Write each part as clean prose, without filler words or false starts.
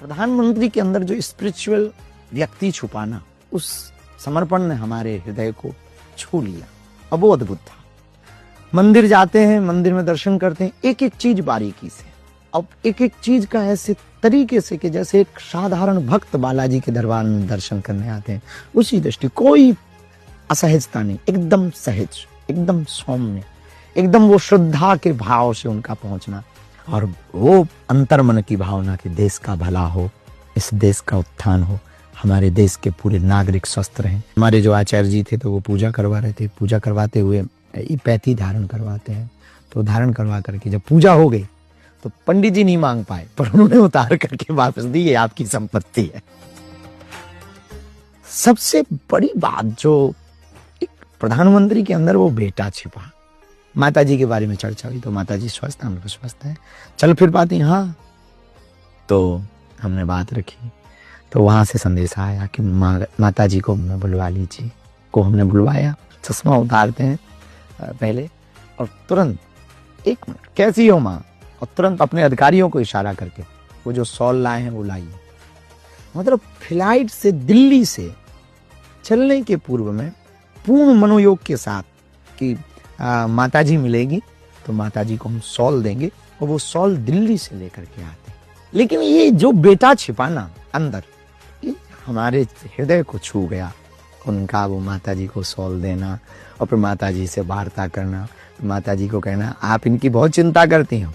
प्रधानमंत्री के अंदर जो स्पिरिचुअल व्यक्ति छुपाना, उस समर्पण ने हमारे हृदय को छू लिया। अब वो अद्भुत था। मंदिर जाते हैं, मंदिर में दर्शन करते हैं, एक एक चीज बारीकी से, अब एक एक चीज का ऐसे तरीके से कि जैसे एक साधारण भक्त बालाजी के दरबार में दर्शन करने आते हैं, उसी दृष्टि, कोई असहजता नहीं, एकदम सहज, एकदम सौम्य, एकदम वो श्रद्धा के भाव से उनका पहुंचना, और वो अंतर्मन की भावना कि देश का भला हो, इस देश का उत्थान हो, हमारे देश के पूरे नागरिक स्वस्थ रहें। हमारे जो आचार्य जी थे तो वो पूजा करवा रहे थे, पूजा करवाते हुए पैती धारण करवाते हैं, तो धारण करवा करके जब पूजा हो गई तो पंडित जी नहीं मांग पाए, पर उन्होंने उतार करके वापस दी, ये आपकी संपत्ति है। सबसे बड़ी बात जो एक प्रधानमंत्री के अंदर वो बेटा छिपा। माता जी के बारे में चर्चा हुई तो माता जी स्वस्थ, हम लोग स्वस्थ हैं, चल फिर पाती, हाँ। तो हमने बात रखी तो वहां से संदेश आया कि माता जी को बुलवा लीजिए। को हमने बुलवाया, चश्मा उतारते हैं पहले, और तुरंत 1 मिनट, कैसी हो माँ, और तुरंत अपने अधिकारियों को इशारा करके वो जो सॉल लाए हैं वो लाइए। मतलब फ्लाइट से, दिल्ली से चलने के पूर्व में पूर्ण मनोयोग के साथ कि माता जी मिलेगी तो माता जी को हम सॉल देंगे, और वो सॉल दिल्ली से लेकर के आते। लेकिन ये जो बेटा छिपाना अंदर, ये हमारे हृदय को छू गया। उनका वो माता जी को सॉल देना, और फिर माता जी से वार्ता करना, माता जी को कहना आप इनकी बहुत चिंता करती हो,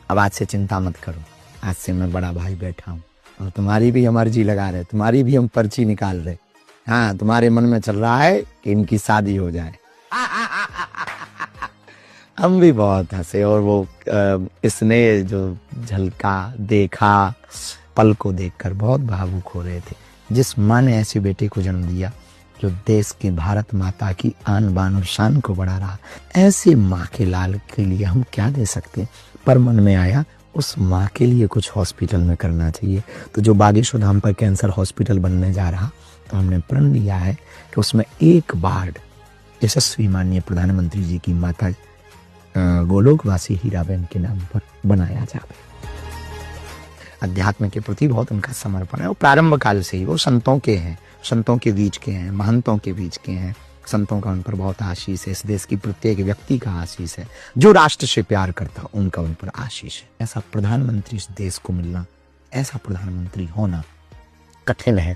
अब आज से चिंता मत करो, आज से मैं बड़ा भाई बैठा हूँ, और तुम्हारी भी हम अर्जी लगा रहे, तुम्हारी भी हम पर्ची निकाल रहे, हाँ, तुम्हारे मन में चल रहा है कि इनकी शादी हो जाए। हम भी बहुत हंसे, और वो इसने जो झलका देखा, पल को देखकर बहुत भावुक हो रहे थे। जिस माँ ने ऐसे बेटे को जन्म दिया जो देश की भारत माता की आन बान और शान को बढ़ा रहा, ऐसे माँ के लाल के लिए हम क्या दे सकते। पर मन में आया उस माँ के लिए कुछ हॉस्पिटल में करना चाहिए। तो जो बागेश्वर धाम पर कैंसर हॉस्पिटल बनने जा रहा, तो हमने प्रण लिया है कि उसमें एक वार्ड यशस्वी माननीय प्रधानमंत्री जी की माता गोलोकवासी हीराबेन के नाम पर बनाया जाए। अध्यात्म के प्रति बहुत उनका समर्पण है, वो प्रारंभ काल से ही, वो संतों के हैं, संतों के बीच के हैं, महंतों के बीच के हैं। संतों का उन पर बहुत आशीष है, इस देश की प्रत्येक व्यक्ति का आशीष है, जो राष्ट्र से प्यार करता उनका उन पर आशीष है। ऐसा प्रधानमंत्री इस देश को मिलना, ऐसा प्रधानमंत्री होना कठिन है।